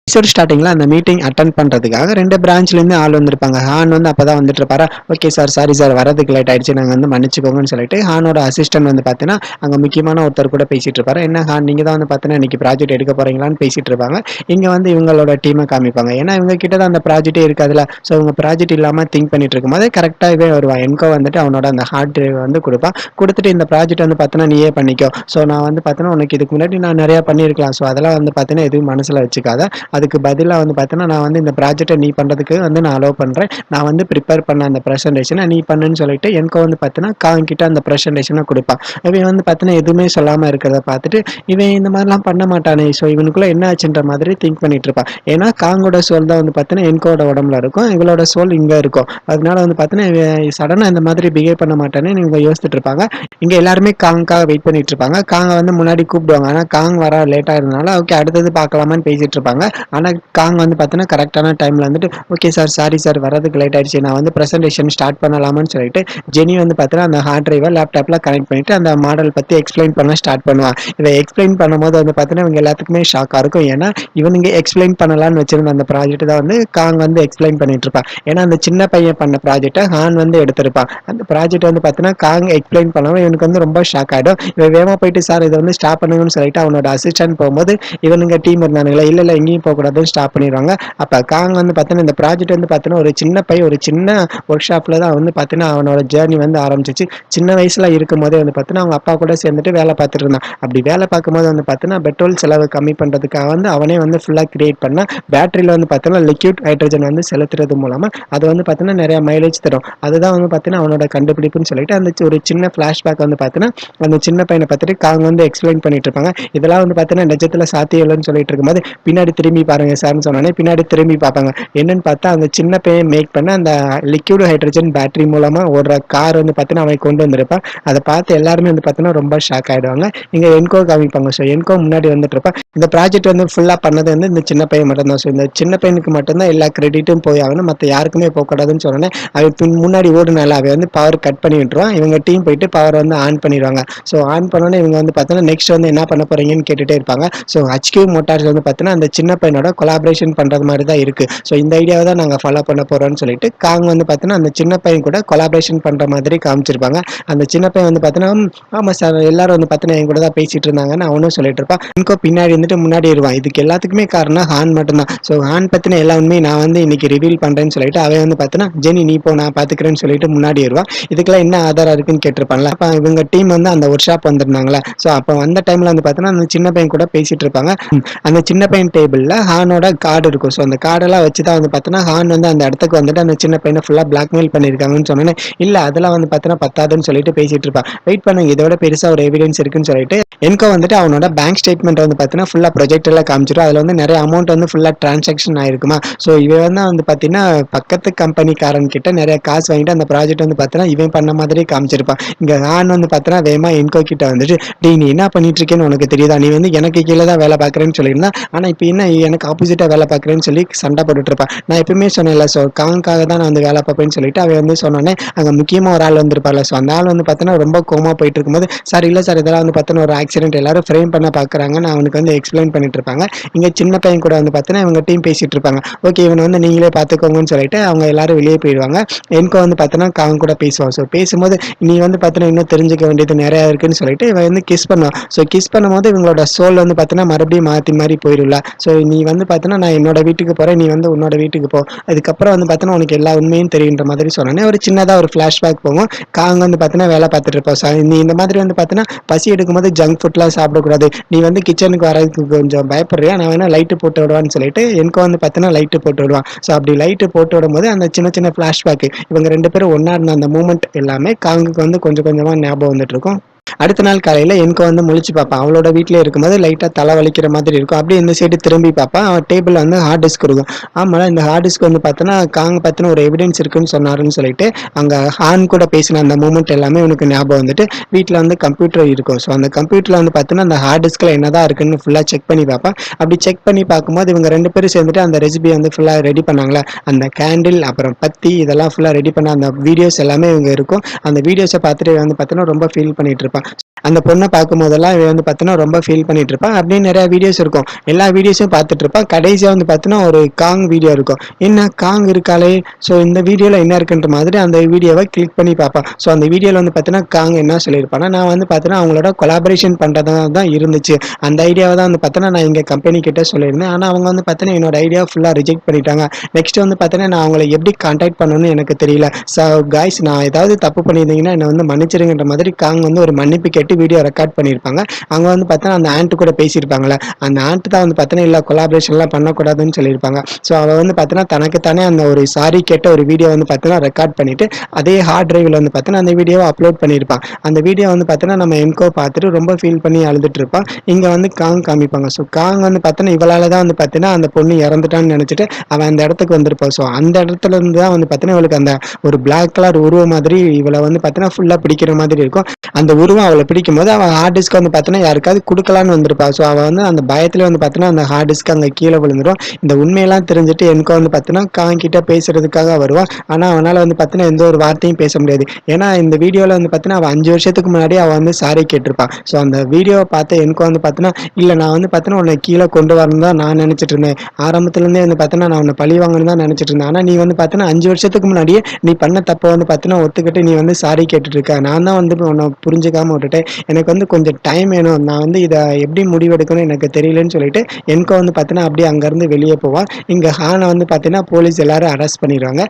Episode ஸ்டார்டிங்ல அந்த meeting attend பண்றதுக்காக 2 பிரான்ச்லேருந்து ஆள் வந்திருப்பாங்க. ஹான் வந்து அப்பதான் வந்துட்டு இருப்பாரா, ஓகே சார், சாரி சார், வரதுக்கு லேட் ஆயிடுச்சு, நாங்க வந்து மன்னிச்சுக்கோங்கன்னு சொல்லிட்டு ஹானோட அசிஸ்டன்ட் வந்து பார்த்தீங்கன்னா அங்க முக்கியமான ஒருத்தர் கூட பேசிட்டு இருப்பாரு. என்ன ஹான், நீங்க தான் வந்து பார்த்தீங்கன்னா இன்னைக்கு ப்ராஜெக்ட் எடுக்க போறீங்களான்னு பேசிட்டு இருப்பாங்க. இங்க வந்து இவங்களோட டீமை காமிப்பாங்க. ஏன்னா இவங்க கிட்ட தான் அந்த ப்ராஜெக்டே இருக்காதுல. ஸோ இவங்க ப்ராஜெக்ட் இல்லாம திங்க் பண்ணிட்டு இருக்கும்போது கரெக்டா இவன் வருவான். என்கோ வந்துட்டு அவனோட அந்த ஹார்ட் டிரைவ் வந்து கொடுப்பான். கொடுத்துட்டு இந்த ப்ராஜெக்ட் வந்து பார்த்தீங்கன்னா நீயே பண்ணிக்கோ. ஸோ நான் வந்து பார்த்தீங்கன்னா உனக்கு இதுக்கு முன்னாடி நான் நிறைய பண்ணியிருக்கலாம். ஸோ அதெல்லாம் வந்து பார்த்தீங்கன்னா எதுவும் மனசுல வச்சுக்காத. அதுக்கு பதிலா வந்து பார்த்தீங்கன்னா நான் வந்து இந்த ப்ராஜெக்ட்டை நீ பண்றதுக்கு வந்து நான் அலோவ் பண்றேன். நான் வந்து ப்ரிப்பேர் பண்ண அந்த ப்ரெசன்டேஷனை நீ பண்ணுன்னு சொல்லிட்டு என்கோ வந்து பார்த்தீங்கன்னா காங் கிட்ட அந்த ப்ரெசன்டேஷனை கொடுப்பான். இவன் வந்து பார்த்தீங்கன்னா எதுவுமே சொல்லாம இருக்கிறத பார்த்துட்டு இவன் இந்த மாதிரிலாம் பண்ண மாட்டானே, ஸோ இவனுக்குள்ள என்ன ஆச்சுன்ற மாதிரி திங்க் பண்ணிட்டு இருப்பான். ஏன்னா காங்கோட சோல் தான் வந்து பார்த்தீங்கன்னா என்கோட உடம்புல இருக்கும், இவளோட சோல் இங்க இருக்கும். அதனால வந்து பார்த்தீங்கன்னா இவன் சடனா இந்த மாதிரி பிஹேவ் பண்ண மாட்டானே இவங்க யோசிச்சுட்டு இருப்பாங்க. இங்க எல்லாருமே காங்காக வெயிட் பண்ணிட்டு இருப்பாங்க. காங்க வந்து முன்னாடி கூப்பிடுவாங்க. ஆனா காங் வர லேட்டா இருந்தனால ஓகே அடுத்தது பார்க்கலாமான்னு பேசிட்டு இருப்பாங்க. ஆனா காங் வந்து பார்த்தீங்கன்னா கரெக்டான டைம்ல வந்துட்டு ஓகே சார், சாரி சார், வரதுக்கு லேட் ஆயிடுச்சு, நான் வந்து ப்ரெசன்டேஷன் ஸ்டார்ட் பண்ணலாமான்னு சொல்லிட்டு ஜெனி வந்து பார்த்தீங்கன்னா அந்த ஹார்ட் டிரைவை லேப்டாப்ல கனெக்ட் பண்ணிட்டு அந்த மாடல் பத்தி எக்ஸ்பிளைன் பண்ண ஸ்டார்ட் பண்ணுவான். இதை எக்ஸ்பிளைன் பண்ணும்போது வந்து பார்த்தீங்கன்னா இவங்க எல்லாத்துக்குமே ஷாக்கா இருக்கும். ஏன்னா இவனுங்க எக்ஸ்பிளைன் பண்ணலான்னு வச்சிருந்த அந்த ப்ராஜெக்ட் தான் வந்து காங் வந்து எக்ஸ்பிளைன் பண்ணிட்டு இருப்பான். ஏன்னா அந்த சின்ன பையன் பண்ண ப்ராஜெக்ட்டை ஹான் வந்து எடுத்திருப்பான். அந்த ப்ராஜெக்ட் வந்து பார்த்தீங்கன்னா காங் எக்ஸ்பிளைன் பண்ணவும் இவனுக்கு வந்து ரொம்ப ஷாக் ஆகிடும். இவன் வேகமா போயிட்டு சார் இதை வந்து ஸ்டாப் பண்ணுங்கன்னு சொல்லிட்டு அவனோட அசிஸ்டன்ட் போகும்போது இவனுங்க டீம் இருந்தானுங்களா, இல்ல இல்ல எங்கேயும் போகக்கூடாதுன்னு ஸ்டாப் பண்ணிடுவாங்க. அப்ப காங் வந்து பார்த்தீங்கன்னா இந்த ப்ராஜெக்ட் வந்து பார்த்தீங்கன்னா ஒரு சின்ன பையன் ஒரு சின்ன ஒர்க் ஷாப்ல தான் வந்து பார்த்தீங்கன்னா அவனோட ஜேர்னி வந்து ஆரம்பிச்சிச்சு. சின்ன வயசுல இருக்கும் போதே வந்து பார்த்தீங்கன்னா அவங்க அப்பா கூட சேர்ந்துட்டு வேலை பார்த்துட்டு இருந்தான். அப்படி வேலை பார்க்கும்போது வந்து பார்த்தீங்கன்னா பெட்ரோல் செலவு கம்மி பண்றதுக்காக வந்து அவனே வந்து ஃபுல்லா கிரியேட் பண்ண பேட்டரியில வந்து பார்த்தீங்கன்னா லிக்விட் ஹைட்ரஜன் வந்து செலுத்துறது மூலமா அது வந்து பார்த்தீங்கன்னா நிறைய மைலேஜ் தரும். அதுதான் வந்து பார்த்தீங்கன்னா அவனோட கண்டுபிடிப்புன்னு சொல்லிட்டு அந்த ஒரு சின்ன ஃபிளாஷ்பேக் வந்து பார்த்தீங்கன்னா அந்த சின்ன பையனை பார்த்துட்டு காங் வந்து எக்ஸ்பிளைன் பண்ணிட்டு இருப்பாங்க. இதெல்லாம் வந்து பார்த்தீங்கன்னா நிஜத்துல சாத்தியம் இல்லைன்னு சொல்லிட்டு இருக்கும்போது பின்னாடி திரும்பி பாருங்க சார்னு சொன்னோன்னே பின்னாடி திரும்பி பார்ப்பாங்க. என்னன்னு பார்த்தா அந்த சின்ன பையன் மேக் பண்ண அந்த லிக்விட் ஹைட்ரஜன் பேட்டரி மூலமா ஓடுற கார் வந்து பார்த்தீங்கன்னா அவன் கொண்டு வந்திருப்பான். அதை பார்த்து எல்லாருமே வந்து பார்த்தீங்கன்னா ரொம்ப ஷாக் ஆயிடுவாங்க. இங்க என்கோ காமிப்பாங்க. ஸோ என்கோ முன்னாடி வந்துட்டு இருப்பான். இந்த ப்ராஜெக்ட் வந்து ஃபுல்லா பண்ணது வந்து இந்த சின்ன பையன் மட்டும் தான். ஸோ இந்த சின்ன பையனுக்கு மட்டும்தான் எல்லா கிரெடிட்டும் போய் ஆகணும், மற்ற யாருக்குமே போகக்கூடாதுன்னு சொன்னோன்னே அவன் முன்னாடி ஓடுனால அவன் வந்து பவர் கட் பண்ணி விட்டுருவான். இவங்க டீம் போயிட்டு பவர் வந்து ஆன் பண்ணிடுவாங்க. ஸோ ஆன் பண்ணோன்னே இவங்க வந்து பார்த்தீங்கன்னா நெக்ஸ்ட் வந்து என்ன பண்ண போறீங்கன்னு கேட்டுட்டே இருப்பாங்க. ஸோ HQ மோட்டார்ஸ் வந்து பார்த்தீங்கன்னா அந்த சின்ன பையனோட கொலாபரேஷன் பண்றது மாதிரி தான் இருக்கு. ஸோ இந்த ஐடியாவை தான் நாங்கள் ஃபாலோ பண்ண போறோம்னு சொல்லிட்டு காங் வந்து பார்த்தீங்கன்னா அந்த சின்ன பையன் கூட கொலாபரேஷன் பண்ற மாதிரி காமிச்சிருப்பாங்க. அந்த சின்ன பையன் வந்து பார்த்தீங்கன்னா ஆமா சார், எல்லாரும் வந்து பார்த்தீங்கன்னா என் கூட தான் பேசிட்டு இருந்தாங்கன்னு அவனும் சொல்லிட்டு இருப்பான். இன்கோ பின்னாடி இருந்துட்டு முன்னாடி இருவான். இதுக்கு எல்லாத்துக்குமே காரணம் ஹான் மட்டும்தான். ஸோ ஹான் பத்தின எல்லா உண்மையும் நான் வந்து இன்னைக்கு ரிவீல் பண்றேன்னு சொல்லிட்டு அவன் வந்து பார்த்தீங்கன்னா ஜெனி நீ போ நான் பாத்துக்கிறேன்னு சொல்லிட்டு முன்னாடி வருவான். இதுக்கெல்லாம் என்ன ஆதாரம் இருக்குன்னு கேட்டிருப்பான்ல. அப்ப இவங்க டீம் வந்து அந்த ஒர்க் ஷாப் வந்திருந்தாங்களா. ஸோ அப்போ வந்த டைம்ல வந்து பார்த்தீங்கன்னா அந்த சின்ன பையன் கூட பேசிட்டு இருப்பாங்க. அந்த சின்ன பையன் டேபிள்ல ஹானோட கார்டு இருக்கும். ஸோ அந்த கார்டெல்லாம் வச்சு தான் வந்து பார்த்தீங்கன்னா ஹான் வந்து அந்த இடத்துக்கு வந்துட்டு அந்த சின்ன பையனை ஃபுல்லாக பிளாக்மெயில் பண்ணியிருக்காங்கன்னு சொன்னேன். இல்லை அதெல்லாம் வந்து பார்த்தீங்கன்னா பத்தாதுன்னு சொல்லிட்டு பேசிட்டு இருப்பான். வெயிட் பண்ணுங்க, இதோட பெருசாக ஒரு எவிடன்ஸ் இருக்குன்னு சொல்லிட்டு என்கோ வந்துட்டு அவனோட பேங்க் ஸ்டேட்மெண்ட் வந்து பார்த்தீங்கன்னா ஃபுல்லாக ப்ரொஜெக்டர்ல காமிச்சிடும். அதில் வந்து நிறைய அமௌண்ட் வந்து ஃபுல்லாக டிரான்சாக்ஷன் ஆயிருக்குமா. ஸோ இவன் தான் வந்து பார்த்தீங்கன்னா பக்கத்து கம்பெனிக்காரன் கிட்ட நிறைய காசு வாங்கிட்டு அந்த ப்ராஜெக்ட் வந்து பார்த்தீங்கன்னா இவன் பண்ண மாதிரி காமிச்சிருப்பான். இங்க ஹான் வந்து பார்த்தீங்கன்னா வேமா என்கோ கிட்ட வந்துட்டு டேய் நீ என்ன பண்ணிட்டு இருக்கேன்னு உனக்கு தெரியுதா, நீ வந்து எனக்கு கீழே தான் வேலை பார்க்குறேன்னு சொல்லியிருந்தா, ஆனால் இப்போ என்ன எனக்கு ஆப்போசிட்டாக வேலை பார்க்குறேன்னு சொல்லி சண்டை போட்டுட்டு இருப்பான். நான் எப்பவுமே சொன்னேன்ல, ஸோ காங்காக தான் நான் வந்து வேலை பார்ப்பேன்னு சொல்லிட்டு அவன் வந்து சொன்னோன்னே அங்கே முக்கியமாக ஒரு ஆள் வந்திருப்பாள். ஸோ அந்த ஆள் வந்து பார்த்தீங்கன்னா ரொம்ப கோமா போயிட்டு இருக்கும்போது சார் இல்லை சார் இதெல்லாம் வந்து பார்த்தீங்கன்னா ஒரு ஆக்சிடென்ட், எல்லாரும் ஃப்ரேம் பண்ண பார்க்குறாங்க, நான் அவனுக்கு வந்து எக்ஸ்பிளைன் பண்ணிட்டு இருப்பாங்க. இங்கே சின்ன பையன் கூட வந்து பார்த்தீங்கன்னா இவங்க டீம் பேசிட்டு இருப்பாங்க. ஓகே இவனை வந்து நீங்களே பார்த்துக்கோங்கன்னு சொல்லிட்டு அவங்க எல்லாரும் வெளியே போயிடுவாங்க. எனக்கு வந்து பார்த்தீங்கன்னா காங்க கூட பேசுவான். ஸோ பேசும்போது நீ வந்து பார்த்தீங்கன்னா இன்னும் தெரிஞ்சுக்க வேண்டியது நிறையா இருக்குன்னு சொல்லிட்டு இவன் வந்து கிஸ் பண்ணுவான். ஸோ கிஸ் பண்ணும்போது இவங்களோட சோல் வந்து பார்த்தீங்கன்னா மறுபடியும் மாற்றி மாறி போயிடும்ல. ஸோ நீ வந்து பார்த்தீங்கன்னா நான் என்னோட வீட்டுக்கு போகிறேன், நீ வந்து உன்னோட வீட்டுக்கு போ, அதுக்கப்புறம் வந்து பார்த்தீங்கன்னா உனக்கு எல்லா உண்மையும் தெரியுன்ற மாதிரி சொன்னோன்னே ஒரு சின்னதாக ஒரு ஃப்ளாஷ்பேக் போகும். காங்க வந்து பார்த்தீங்கன்னா வேலை பார்த்துட்டு இருப்போம். ஸோ நீ இந்த மாதிரி வந்து பார்த்தீங்கன்னா பசி எடுக்கும்போது ஜங்க் ஃபுட்லாம் சாப்பிடக்கூடாது, நீ வந்து கிச்சனுக்கு வரதுக்கு கொஞ்சம் பயப்படுறியா, நான் வேணா லைட்டு போட்டு விடுவான்னு சொல்லிட்டு எனக்கு வந்து பார்த்தீங்கன்னா லைட்டு போட்டு விடுவான். ஸோ அப்படி லைட்டு போட்டு விடும்போது அந்த சின்ன சின்ன ஃப்ளாஷ்பேக் இவங்க ரெண்டு பேரும் ஒன்றா இருந்த அந்த மூமெண்ட் எல்லாமே காங்குக்கு வந்து கொஞ்சம் கொஞ்சமாக ஞாபகம் வந்துட்டு இருக்கும். அடுத்த நாள் காலையில் எனக்கு வந்து முழிச்சு பார்ப்பான். அவளோட வீட்டிலே இருக்கும்போது லைட்டாக தலை வலிக்கிற மாதிரி இருக்கும். அப்படியே இந்த சைடு திரும்பி பார்ப்பான். அவன் டேபிளில் வந்து ஹார்ட் டிஸ்க் இருக்கும். ஆமாம் இந்த ஹார்ட் டிஸ்க் வந்து பார்த்தோன்னா காங்க பற்றின ஒரு எவிடன்ஸ் இருக்குன்னு சொன்னாருன்னு சொல்லிட்டு அங்கே ஹான் கூட பேசின அந்த மூமெண்ட் எல்லாமே உனக்கு ஞாபகம் வந்துட்டு வீட்டில் வந்து கம்ப்யூட்டர் இருக்கும். ஸோ அந்த கம்ப்யூட்டரில் வந்து பார்த்தோன்னா அந்த ஹார்ட் டிஸ்கில் என்னதான் இருக்குன்னு ஃபுல்லாக செக் பண்ணி பார்ப்பான். அப்படி செக் பண்ணி பார்க்கும்போது இவங்க ரெண்டு பேரும் சேர்ந்துட்டு அந்த ரெசிபி வந்து ஃபுல்லாக ரெடி பண்ணாங்களே, அந்த கேண்டில் அப்புறம் பத்தி இதெல்லாம் ஃபுல்லாக ரெடி பண்ண அந்த வீடியோஸ் எல்லாமே இவங்க இருக்கும். அந்த வீடியோஸை பார்த்துட்டு வந்து பார்த்தோன்னா ரொம்ப ஃபீல் பண்ணிட்டு இருப்பான். அந்த பொண்ணை பார்க்கும்போதெல்லாம் இவன் வந்து பார்த்தீங்கன்னா ரொம்ப ஃபீல் பண்ணிட்டு இருப்பான். அப்படியே நிறைய வீடியோஸ் இருக்கும். எல்லா வீடியோஸும் பார்த்துட்டு இருப்பான். கடைசியா வந்து பார்த்தீங்கன்னா ஒரு காங் வீடியோ இருக்கும். என்ன காங் இருக்காளே, ஸோ இந்த வீடியோல என்ன இருக்குன்ற மாதிரி அந்த வீடியோவை கிளிக் பண்ணி பார்ப்பான். ஸோ அந்த வீடியோல வந்து பார்த்தீங்கன்னா காங் என்ன சொல்லியிருப்பான்னா, நான் வந்து பார்த்தீங்கன்னா அவங்களோட கொலாபரேஷன் பண்றதா தான் இருந்துச்சு. அந்த ஐடியாவை தான் வந்து பார்த்தீங்கன்னா நான் எங்க கம்பெனி கிட்ட சொல்லியிருந்தேன். ஆனா அவங்க வந்து பார்த்தீங்கன்னா என்னோட ஐடியா ஃபுல்லா ரிஜெக்ட் பண்ணிட்டாங்க. நெக்ஸ்ட் வந்து பார்த்தீங்கன்னா நான் அவங்கள எப்படி கான்டாக்ட் பண்ணணும்னு எனக்கு தெரியல. ஸோ காய்ஸ், நான் ஏதாவது தப்பு பண்ணியிருந்தீங்கன்னா என்னை வந்து மன்னிச்சிருங்கன்ற மாதிரி காங் வந்து ஒரு மன்னிப்பு கேட்டு வீடியோ ரெக்கார்ட் பண்ணியிருப்பாங்க. அவங்க வந்து பார்த்தீங்கன்னா அந்த ஆண்ட் கூட பேசியிருப்பாங்கல்ல, அந்த ஆண்ட் தான் வந்து பார்த்தீங்கன்னா இல்ல கொலாபரேஷன்லாம் பண்ணக்கூடாதுன்னு சொல்லியிருப்பாங்க. ஸோ அவ வந்து பார்த்தீங்கன்னா தனக்கு தானே அந்த ஒரு சாரி கேட்ட ஒரு வீடியோ வந்து பார்த்தீங்கன்னா ரெக்கார்ட் பண்ணிட்டு அதே ஹார்ட் டிரைவ்ல வந்து பார்த்தீங்கன்னா அந்த வீடியோவை அப்லோட் பண்ணியிருப்பான். அந்த வீடியோ வந்து பார்த்தீங்கன்னா நம்ம என்கோ பார்த்துட்டு ரொம்ப ஃபீல் பண்ணி அழுதுட்டு இருப்பான். இங்க வந்து காங் காமிப்பாங்க. ஸோ காங் வந்து பார்த்தீங்கன்னா இவளால தான் வந்து பார்த்தீங்கன்னா அந்த பொண்ணு இறந்துட்டான்னு நினைச்சிட்டு அவன் அந்த இடத்துக்கு வந்திருப்பான். ஸோ அந்த இடத்துல இருந்து தான் வந்து பார்த்தீங்கன்னா இவளுக்கு அந்த ஒரு பிளாக் கலர் உருவம் மாதிரி இவளை வந்து பார்த்தீங்கன்னா ஃபுல்லா பிடிக்கிற மாதிரி இருக்கும். அந்த உருவம் அவளை பிடிக்கும் போது அவன் ஹார்ட் டிஸ்க் வந்து பார்த்தீங்கன்னா யாருக்காவது கொடுக்கலான்னு வந்திருப்பா. ஸோ அவள் வந்து அந்த பயத்துல வந்து பார்த்தீங்கன்னா அந்த ஹார்ட் டிஸ்க் அங்கே கீழே விழுந்துடும். இந்த உண்மையெல்லாம் தெரிஞ்சுட்டு எனக்கு வந்து பார்த்தீங்கன்னா காங் கிட்ட பேசுறதுக்காக வருவான். ஆனால் அவனால் வந்து பார்த்தீங்கன்னா எந்த ஒரு வார்த்தையும் பேச முடியாது. ஏன்னா இந்த வீடியோவில் வந்து பார்த்தீங்கன்னா அவள் 5 வருஷத்துக்கு முன்னாடி அவள் வந்து சாரி கேட்டிருப்பான். ஸோ அந்த வீடியோவை பார்த்து எனக்கு வந்து பார்த்தீங்கன்னா இல்லை நான் வந்து பார்த்தீங்கன்னா உன்னை கீழே கொண்டு வரணும் தான் நான் நினச்சிட்டு இருந்தேன். ஆரம்பத்துலேருந்தே வந்து பார்த்தீங்கன்னா நான் உன்னை பழி வாங்கணும் தான் நினச்சிட்டு இருந்தேன். ஆனால் நீ வந்து பார்த்தீங்கன்னா 5 வருஷத்துக்கு முன்னாடியே நீ பண்ண தப்பை வந்து பார்த்தீங்கன்னா ஒத்துக்கிட்டு நீ வந்து சாரி கேட்டுட்டு இருக்க. நான் தான் வந்து உன்னை புரிஞ்சுக்காம விட்டுட்டேன். எனக்கு வந்து கொஞ்சம் டைம் வேணும். நான் வந்து இதை எப்படி முடிவெடுக்கணும்னு எனக்கு தெரியலன்னு சொல்லிட்டு எனக்கும் வந்து பார்த்தீங்கன்னா அப்படியே அங்கேருந்து வெளியே போவான். இங்கே ஹானை வந்து பார்த்தீங்கன்னா போலீஸ் எல்லாரும் அரெஸ்ட் பண்ணிடுவாங்க.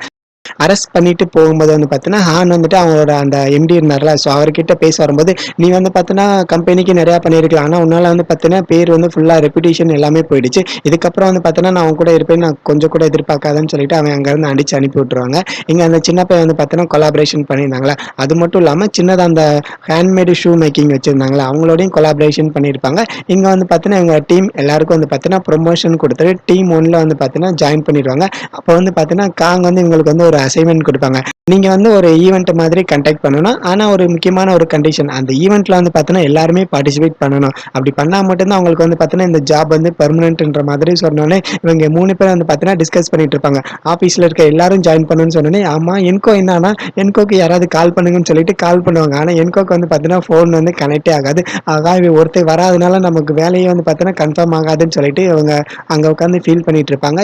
அரெஸ்ட் பண்ணிட்டு போகும்போது வந்து பார்த்தீங்கன்னா ஹான் வந்துட்டு அவங்களோட அந்த எம்டி இருந்தார்ல, ஸோ அவர்கிட்ட பேச வரும்போது நீ வந்து பார்த்தீங்கன்னா கம்பெனிக்கு நிறையா பண்ணியிருக்கலாம். ஆனால் உன்னால் வந்து பார்த்தீங்கன்னா பேர் வந்து ஃபுல்லாக ரெப்புடேஷன் எல்லாமே போயிடுச்சு. இதுக்கப்புறம் வந்து பார்த்தீங்கன்னா நான் அவன் கூட இருப்பேன், நான் கொஞ்சம் கூட எதிர்பார்க்காதன்னு சொல்லிட்டு அவன் அங்கேருந்து அடிச்சு அனுப்பி விட்டுருவாங்க. இங்கே அந்த சின்ன பையன் வந்து பார்த்தீங்கன்னா கொலாபரேஷன் பண்ணியிருந்தாங்களா, அது மட்டும் இல்லாமல் சின்னதாக அந்த ஹேண்ட்மேடு ஷூ மேக்கிங் வச்சுருந்தாங்களா அவங்களோடையும் கொலாபரேஷன் பண்ணியிருப்பாங்க. இங்கே வந்து பார்த்தீங்கன்னா எங்கள் டீம் எல்லாருக்கும் வந்து பார்த்தீங்கன்னா ப்ரொமோஷன் கொடுத்துட்டு டீம் 1ல வந்து பார்த்தீங்கன்னா ஜாயின் பண்ணிடுவாங்க. அப்போ வந்து பார்த்தீங்கன்னா காங் வந்து இவங்களுக்கு வந்து ஒரு அசைன்மெண்ட் கொடுப்பாங்க. நீங்க வந்து ஒரு ஈவெண்ட் மாதிரி கண்டக்ட் பண்ணணும். ஆனா ஒரு முக்கியமான ஒரு கண்டிஷன், அந்த ஈவெண்ட்ல வந்து பார்த்தீங்கன்னா எல்லாருமே பார்ட்டிசிபேட் பண்ணணும். அப்படி பண்ணா மட்டும்தான் அவங்களுக்கு வந்து பார்த்தீங்கன்னா இந்த ஜாப் வந்து பெர்மனன்ட்ன்ற மாதிரி சொன்னோடனே இவங்க 3 பேர் வந்து பார்த்தீங்கன்னா டிஸ்கஸ் பண்ணிட்டு இருப்பாங்க. ஆஃபீஸ்ல இருக்க எல்லாரும் ஜாயின் பண்ணணும்னு சொன்னோடனே ஆமா என்கோ என்னன்னா என்கோக்கு யாராவது கால் பண்ணுங்கன்னு சொல்லிட்டு கால் பண்ணுவாங்க. ஆனா என்கோக்கு வந்து பார்த்தீங்கன்னா ஃபோன் வந்து கனெக்டே ஆகாது. அதான் இவன் ஒருத்தர் வராதனால நமக்கு வேலையே வந்து பார்த்தீங்கன்னா கன்ஃபார்ம் ஆகாதுன்னு சொல்லிட்டு இவங்க அங்க உட்காந்து ஃபீல் பண்ணிட்டு இருப்பாங்க.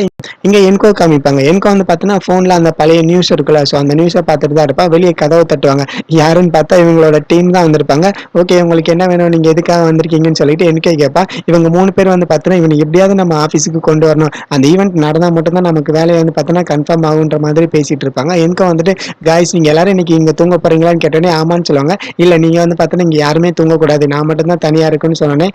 இங்க என்கோ காமிப்பாங்க. என்கோ வந்து பார்த்தீங்கன்னா ஃபோன்ல அந்த பழைய நியூஸ் இருக்குல்ல, ஸோ அந்த நியூஸை பார்த்துட்டு தான் இருப்பா. வெளியே கதவை தட்டுவாங்க. யாருன்னு பார்த்தா இவங்களோட டீம் தான் வந்திருப்பாங்க. ஓகே உங்களுக்கு என்ன வேணும், நீங்க எதுக்காக வந்திருக்கீங்கன்னு சொல்லிட்டு எனக்கே கேட்பா. இவங்க 3 பேர் வந்து பார்த்தீங்கன்னா இவனை எப்படியாவது நம்ம ஆஃபீஸுக்கு கொண்டு வரணும், அந்த ஈவெண்ட் நடந்தால் மட்டும்தான் நமக்கு வேலையை வந்து பார்த்தீங்கன்னா கன்ஃபார்ம் ஆகுன்ற மாதிரி பேசிட்டு இருப்பாங்க. எனக்கோ வந்துட்டு காய்ஸ் நீங்க எல்லாரும் இன்னைக்கு இங்க தூங்க போறீங்களான்னு கேட்டோன்னே ஆமான்னு சொல்லுவாங்க. இல்ல நீங்க வந்து பார்த்தீங்கன்னா இங்க யாருமே தூங்கக்கூடாது, நான் மட்டும் தான் தனியா இருக்குன்னு சொன்னோன்னே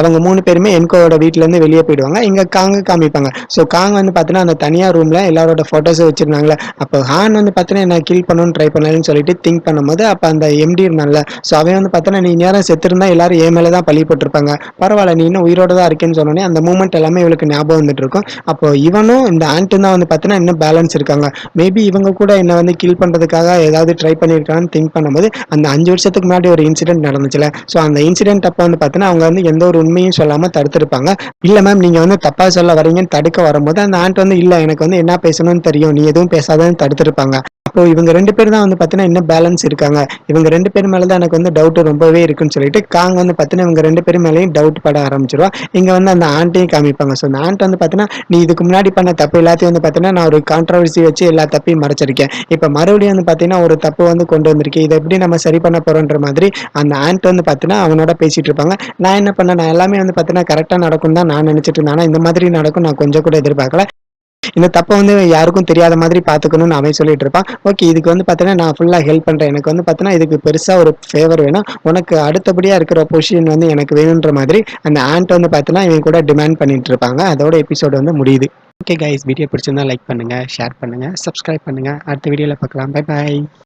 அவங்க 3 பேருமே என்கோவோட வீட்லேருந்து வெளியே போயிடுவாங்க. இங்க காங்க காமிப்பாங்க. ஸோ காங் வந்து பார்த்தீங்கன்னா அந்த தனியார் ரூம்ல எல்லாரோட ஃபோட்டோஸும் வச்சிருந்தாங்களே, அப்போ ஹான் வந்து பார்த்தீங்கன்னா என்ன கில் பண்ணணும்னு ட்ரை பண்ணலான்னு சொல்லிட்டு திங்க் பண்ணும்போது அப்போ அந்த எம்டி இருந்தான்ல, ஸோ அவன் வந்து பார்த்தீங்கன்னா நீ நேரம் செத்துருந்தா எல்லாரும் என் மேலே தான் பழி போட்டிருப்பாங்க, பரவாயில்ல நீ இன்னும் உயிரோட தான் இருக்கேன்னு சொன்னோன்னே அந்த மூமெண்ட் எல்லாமே இவளுக்கு ஞாபகம் வந்துட்டு இருக்கும். அப்போ இவனும் இந்த ஆண்ட்டும் தான் வந்து பார்த்தீங்கன்னா இன்னும் பேலன்ஸ் இருக்காங்க. மேபி இவங்க கூட என்ன வந்து கில் பண்ணுறதுக்காக ஏதாவது ட்ரை பண்ணியிருக்கான்னு திங்க் பண்ணும்போது அந்த 5 வருஷத்துக்கு முன்னாடி ஒரு இன்சிடென்ட் நடந்துச்சுல, ஸோ அந்த இன்சிடென்ட் அப்போ வந்து பார்த்தீங்கன்னா அவங்க வந்து எந்த ஒரு உண்மையும் சொல்லாம தடுத்திருப்பாங்க. இல்ல மேம் நீங்க வந்து தப்பா சொல்ல வரீங்கன்னு தடுக்க வரும்போது அந்த ஆண்ட் வந்து இல்ல எனக்கு வந்து என்ன பேசணும்னு தெரியும், நீ எதுவும் பேசாதன்னு தடுத்திருப்பாங்க. அப்போ இவங்க 2 பேர் தான் வந்து பார்த்தீங்கன்னா இன்னும் பேலன்ஸ் இருக்காங்க. இவங்க 2 பேர் மேல தான் எனக்கு வந்து டவுட் ரொம்பவே இருக்குன்னு சொல்லிட்டு காங் வந்து பார்த்தீங்கன்னா இவங்க 2 பேர் மேலேயும் டவுட் பட ஆரம்பிச்சிருவா. இங்க வந்து அந்த ஆண்ட்டையும் காமிப்பாங்க. ஸோ அந்த ஆண்ட் வந்து பார்த்தீங்கன்னா நீ இதுக்கு முன்னாடி பண்ண தப்பு எல்லாத்தையும் வந்து பார்த்தீங்கன்னா நான் ஒரு கான்ட்ரவர்சி வச்சு எல்லா தப்பையும் மறைச்சிருக்கேன். இப்போ மறுபடியும் வந்து பார்த்தீங்கன்னா ஒரு தப்பு வந்து கொண்டு வந்திருக்கேன். இதை எப்படி நம்ம சரி பண்ண போறோன்ற மாதிரி அந்த ஆண்ட் வந்து பார்த்தீங்கன்னா அவனோட பேசிட்டு இருப்பாங்க. நான் என்ன பண்ணேன், நான் எல்லாமே வந்து பார்த்தீங்கன்னா கரெக்டாக நடக்கும் தான் நான் நினைச்சிட்டு இருந்தேன். ஆனால் இந்த மாதிரி நடக்கும் நான் கொஞ்சம் கூட எதிர்பார்க்கல. இந்த தப்பை வந்து யாருக்கும் தெரியாத மாதிரி பார்த்துக்கணும்னு அவன் சொல்லிட்டு இருப்பான். ஓகே இதுக்கு வந்து பார்த்தீங்கன்னா நான் ஃபுல்லாக ஹெல்ப் பண்ணுறேன், எனக்கு வந்து பார்த்தீங்கன்னா இதுக்கு பெருசாக ஒரு ஃபேவர் வேணும், உனக்கு அடுத்தபடியாக இருக்கிற பொசிஷன் வந்து எனக்கு வேணுன்ற மாதிரி அந்த ஆண்ட் வந்து பார்த்தீங்கன்னா இவன் கூட டிமாண்ட் பண்ணிட்டு இருப்பாங்க. அதோட எபிசோடு வந்து முடியுது. ஓகே கைஸ், வீடியோ பிடிச்சிருந்தா லைக் பண்ணுங்கள், ஷேர் பண்ணுங்கள், சப்ஸ்கிரைப் பண்ணுங்கள். அடுத்த வீடியோவில் பார்க்கலாம். Bye bye.